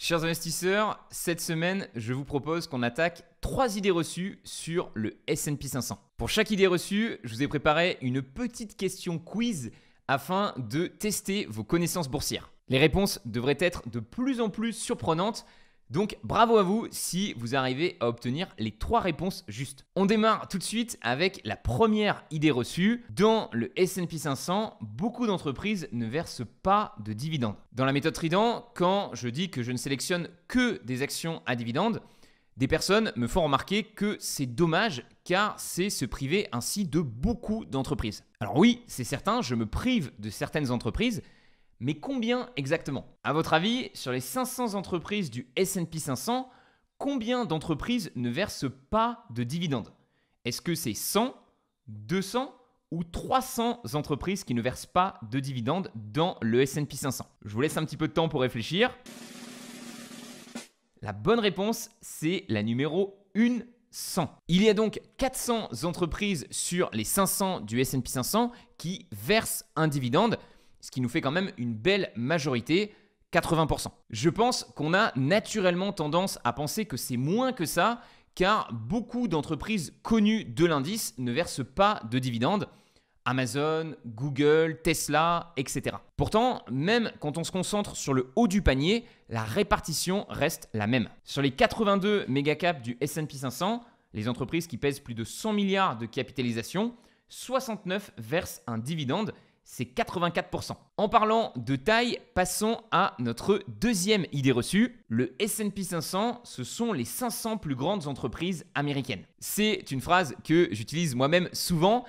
Chers investisseurs, cette semaine, je vous propose qu'on attaque 3 idées reçues sur le S&P 500. Pour chaque idée reçue, je vous ai préparé une petite question quiz afin de tester vos connaissances boursières. Les réponses devraient être de plus en plus surprenantes, donc bravo à vous si vous arrivez à obtenir les 3 réponses justes. On démarre tout de suite avec la première idée reçue. Dans le S&P 500, beaucoup d'entreprises ne versent pas de dividendes. Dans la méthode Trident, quand je dis que je ne sélectionne que des actions à dividendes, des personnes me font remarquer que c'est dommage car c'est se priver ainsi de beaucoup d'entreprises. Alors oui, c'est certain, je me prive de certaines entreprises, mais combien exactement? À votre avis, sur les 500 entreprises du S&P 500, combien d'entreprises ne versent pas de dividendes? Est-ce que c'est 100, 200 ou 300 entreprises qui ne versent pas de dividendes dans le S&P 500? Je vous laisse un petit peu de temps pour réfléchir. La bonne réponse, c'est la numéro 100. Il y a donc 400 entreprises sur les 500 du S&P 500 qui versent un dividende, ce qui nous fait quand même une belle majorité, 80%. Je pense qu'on a naturellement tendance à penser que c'est moins que ça, car beaucoup d'entreprises connues de l'indice ne versent pas de dividendes. Amazon, Google, Tesla, etc. Pourtant, même quand on se concentre sur le haut du panier, la répartition reste la même. Sur les 82 mégacaps du S&P 500, les entreprises qui pèsent plus de 100 milliards de capitalisation, 69 versent un dividende, c'est 84%. En parlant de taille, passons à notre deuxième idée reçue. Le S&P 500, ce sont les 500 plus grandes entreprises américaines. C'est une phrase que j'utilise moi-même souvent,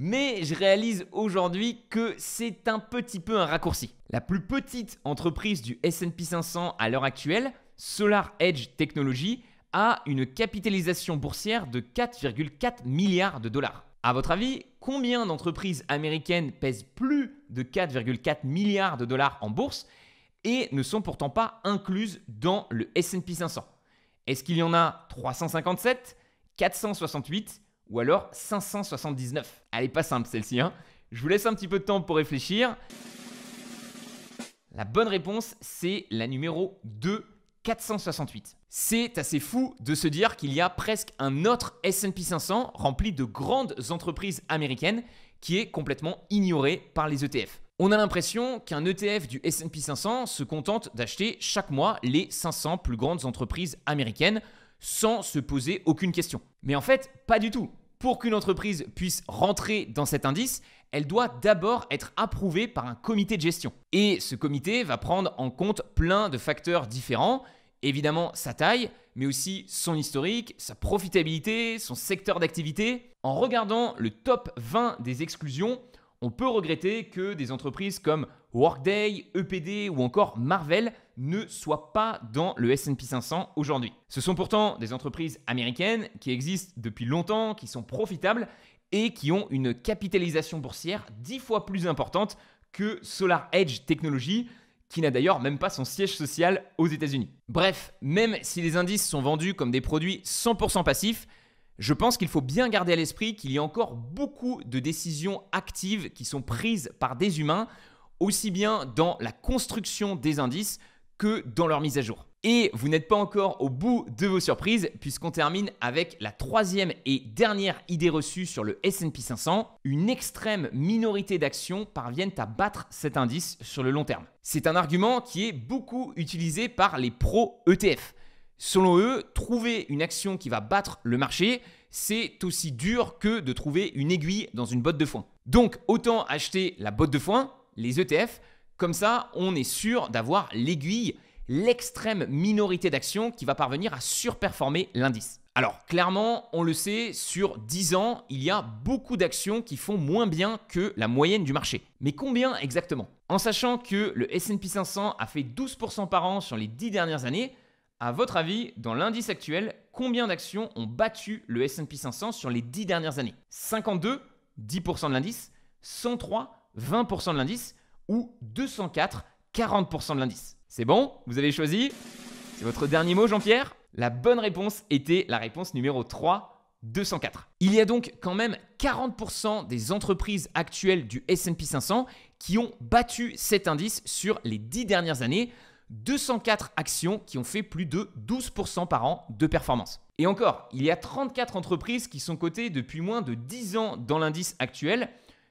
mais je réalise aujourd'hui que c'est un petit peu un raccourci. La plus petite entreprise du S&P 500 à l'heure actuelle, SolarEdge Technologies, a une capitalisation boursière de 4,4 milliards de dollars. À votre avis, combien d'entreprises américaines pèsent plus de 4,4 milliards de dollars en bourse et ne sont pourtant pas incluses dans le S&P 500? Est-ce qu'il y en a 357, 468 ou alors 579? Elle est pas simple celle-ci, hein. Je vous laisse un petit peu de temps pour réfléchir. La bonne réponse, c'est la numéro 2, 468. C'est assez fou de se dire qu'il y a presque un autre S&P 500 rempli de grandes entreprises américaines qui est complètement ignoré par les ETF. On a l'impression qu'un ETF du S&P 500 se contente d'acheter chaque mois les 500 plus grandes entreprises américaines sans se poser aucune question. Mais en fait, pas du tout. Pour qu'une entreprise puisse rentrer dans cet indice, elle doit d'abord être approuvée par un comité de gestion. Et ce comité va prendre en compte plein de facteurs différents. Évidemment, sa taille, mais aussi son historique, sa profitabilité, son secteur d'activité. En regardant le top 20 des exclusions, on peut regretter que des entreprises comme Workday, EPD ou encore Marvell ne soient pas dans le S&P 500 aujourd'hui. Ce sont pourtant des entreprises américaines qui existent depuis longtemps, qui sont profitables et qui ont une capitalisation boursière 10 fois plus importante que SolarEdge Technologies, qui n'a d'ailleurs même pas son siège social aux États-Unis. Bref, même si les indices sont vendus comme des produits 100% passifs, je pense qu'il faut bien garder à l'esprit qu'il y a encore beaucoup de décisions actives qui sont prises par des humains, aussi bien dans la construction des indices que dans leur mise à jour. Et vous n'êtes pas encore au bout de vos surprises puisqu'on termine avec la troisième et dernière idée reçue sur le S&P 500. Une extrême minorité d'actions parviennent à battre cet indice sur le long terme. C'est un argument qui est beaucoup utilisé par les pros ETF. Selon eux, trouver une action qui va battre le marché, c'est aussi dur que de trouver une aiguille dans une botte de foin. Donc autant acheter la botte de foin, les ETF, comme ça on est sûr d'avoir l'aiguille, l'extrême minorité d'actions qui va parvenir à surperformer l'indice. Alors clairement, on le sait, sur 10 ans, il y a beaucoup d'actions qui font moins bien que la moyenne du marché. Mais combien exactement? En sachant que le S&P 500 a fait 12% par an sur les 10 dernières années, à votre avis, dans l'indice actuel, combien d'actions ont battu le S&P 500 sur les 10 dernières années? 52, 10% de l'indice, 103, 20% de l'indice ou 204, 40% de l'indice. C'est bon? Vous avez choisi? C'est votre dernier mot, Jean-Pierre? La bonne réponse était la réponse numéro 3, 204. Il y a donc quand même 40% des entreprises actuelles du S&P 500 qui ont battu cet indice sur les 10 dernières années. 204 actions qui ont fait plus de 12% par an de performance. Et encore, il y a 34 entreprises qui sont cotées depuis moins de 10 ans dans l'indice actuel.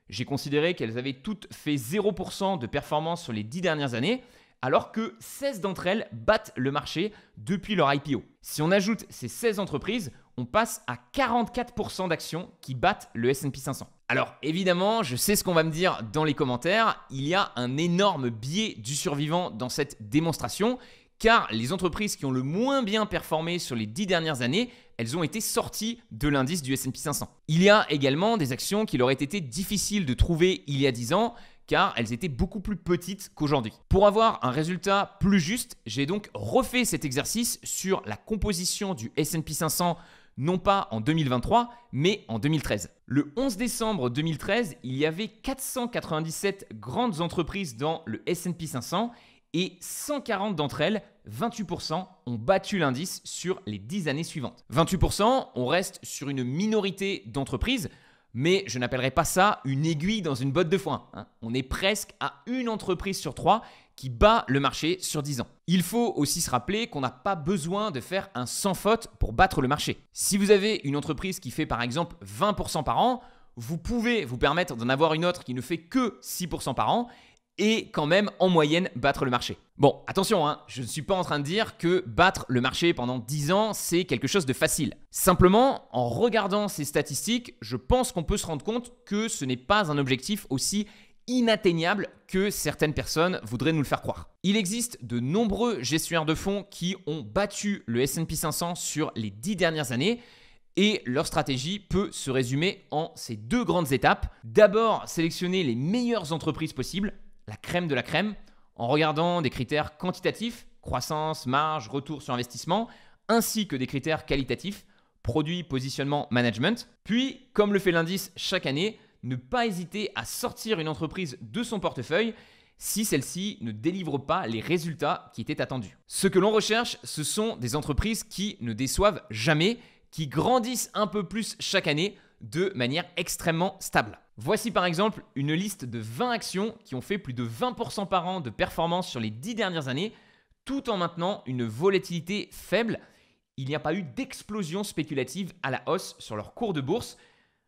J'ai considéré qu'elles avaient toutes fait 0% de performance sur les 10 dernières années, alors que 16 d'entre elles battent le marché depuis leur IPO. Si on ajoute ces 16 entreprises, on passe à 44% d'actions qui battent le S&P 500. Alors évidemment, je sais ce qu'on va me dire dans les commentaires, il y a un énorme biais du survivant dans cette démonstration, car les entreprises qui ont le moins bien performé sur les 10 dernières années, elles ont été sorties de l'indice du S&P 500. Il y a également des actions qu'il aurait été difficile de trouver il y a 10 ans, car elles étaient beaucoup plus petites qu'aujourd'hui. Pour avoir un résultat plus juste, j'ai donc refait cet exercice sur la composition du S&P 500, non pas en 2023, mais en 2013. Le 11 décembre 2013, il y avait 497 grandes entreprises dans le S&P 500 et 140 d'entre elles, 28%, ont battu l'indice sur les 10 années suivantes. 28%, on reste sur une minorité d'entreprises, mais je n'appellerai pas ça une aiguille dans une botte de foin. On est presque à une entreprise sur 3 qui bat le marché sur 10 ans. Il faut aussi se rappeler qu'on n'a pas besoin de faire un sans faute pour battre le marché. Si vous avez une entreprise qui fait par exemple 20% par an, vous pouvez vous permettre d'en avoir une autre qui ne fait que 6% par an et quand même en moyenne battre le marché. Bon, attention, je ne suis pas en train de dire que battre le marché pendant 10 ans, c'est quelque chose de facile. Simplement, en regardant ces statistiques, je pense qu'on peut se rendre compte que ce n'est pas un objectif aussi inatteignable que certaines personnes voudraient nous le faire croire. Il existe de nombreux gestionnaires de fonds qui ont battu le S&P 500 sur les 10 dernières années. Et leur stratégie peut se résumer en ces deux grandes étapes. D'abord, sélectionner les meilleures entreprises possibles, la crème de la crème, en regardant des critères quantitatifs, croissance, marge, retour sur investissement, ainsi que des critères qualitatifs, produit, positionnement, management. Puis, comme le fait l'indice chaque année, ne pas hésiter à sortir une entreprise de son portefeuille si celle-ci ne délivre pas les résultats qui étaient attendus. Ce que l'on recherche, ce sont des entreprises qui ne déçoivent jamais, qui grandissent un peu plus chaque année de manière extrêmement stable. Voici par exemple une liste de 20 actions qui ont fait plus de 20% par an de performance sur les 10 dernières années, tout en maintenant une volatilité faible. Il n'y a pas eu d'explosion spéculative à la hausse sur leur cours de bourse.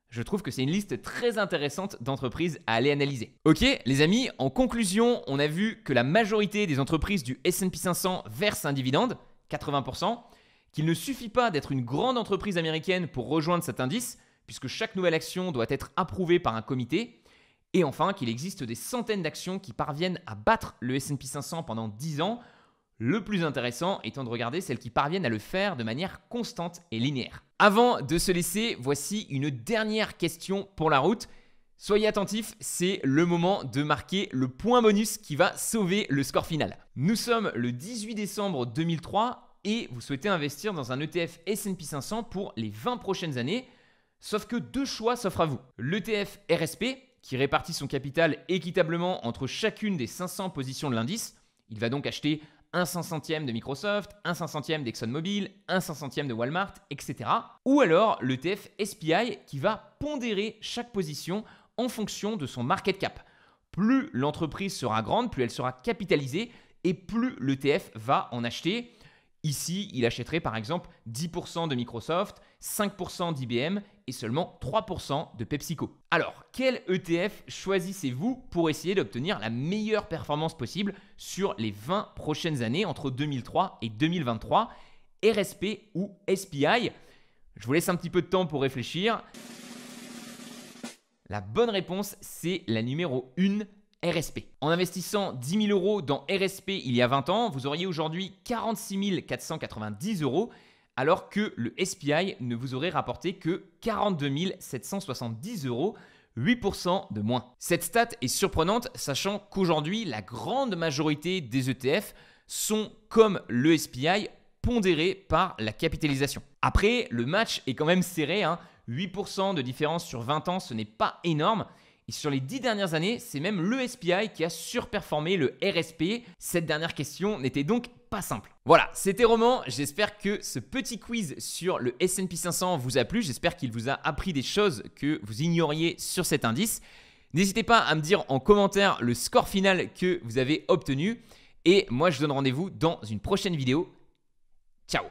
Je trouve que c'est une liste très intéressante d'entreprises à aller analyser. Ok, les amis, en conclusion, on a vu que la majorité des entreprises du S&P 500 versent un dividende, 80%, qu'il ne suffit pas d'être une grande entreprise américaine pour rejoindre cet indice, puisque chaque nouvelle action doit être approuvée par un comité, et enfin qu'il existe des centaines d'actions qui parviennent à battre le S&P 500 pendant 10 ans, le plus intéressant étant de regarder celles qui parviennent à le faire de manière constante et linéaire. Avant de se laisser, voici une dernière question pour la route. Soyez attentifs, c'est le moment de marquer le point bonus qui va sauver le score final. Nous sommes le 18 décembre 2003 et vous souhaitez investir dans un ETF S&P 500 pour les 20 prochaines années, sauf que deux choix s'offrent à vous. L'ETF RSP, qui répartit son capital équitablement entre chacune des 500 positions de l'indice. Il va donc acheter un 500e de Microsoft, un 500e d'ExxonMobil, un 500e de Walmart, etc. Ou alors l'ETF SPI qui va pondérer chaque position en fonction de son market cap. Plus l'entreprise sera grande, plus elle sera capitalisée et plus l'ETF va en acheter. Ici, il achèterait par exemple 10% de Microsoft, 5% d'IBM et seulement 3% de PepsiCo. Alors, quel ETF choisissez-vous pour essayer d'obtenir la meilleure performance possible sur les 20 prochaines années entre 2003 et 2023, RSP ou SPI? Je vous laisse un petit peu de temps pour réfléchir. La bonne réponse, c'est la numéro 1, RSP. En investissant 10 000 € dans RSP il y a 20 ans, vous auriez aujourd'hui 46 490 €, alors que le SPI ne vous aurait rapporté que 42 770 €, 8% de moins. Cette stat est surprenante, sachant qu'aujourd'hui, la grande majorité des ETF sont, comme le SPI, pondérés par la capitalisation. Après, le match est quand même serré, 8% de différence sur 20 ans, ce n'est pas énorme. Et sur les 10 dernières années, c'est même le SPI qui a surperformé le RSP. Cette dernière question n'était donc pas simple. Voilà, c'était Roman. J'espère que ce petit quiz sur le S&P 500 vous a plu. J'espère qu'il vous a appris des choses que vous ignoriez sur cet indice. N'hésitez pas à me dire en commentaire le score final que vous avez obtenu. Et moi, je donne rendez-vous dans une prochaine vidéo. Ciao!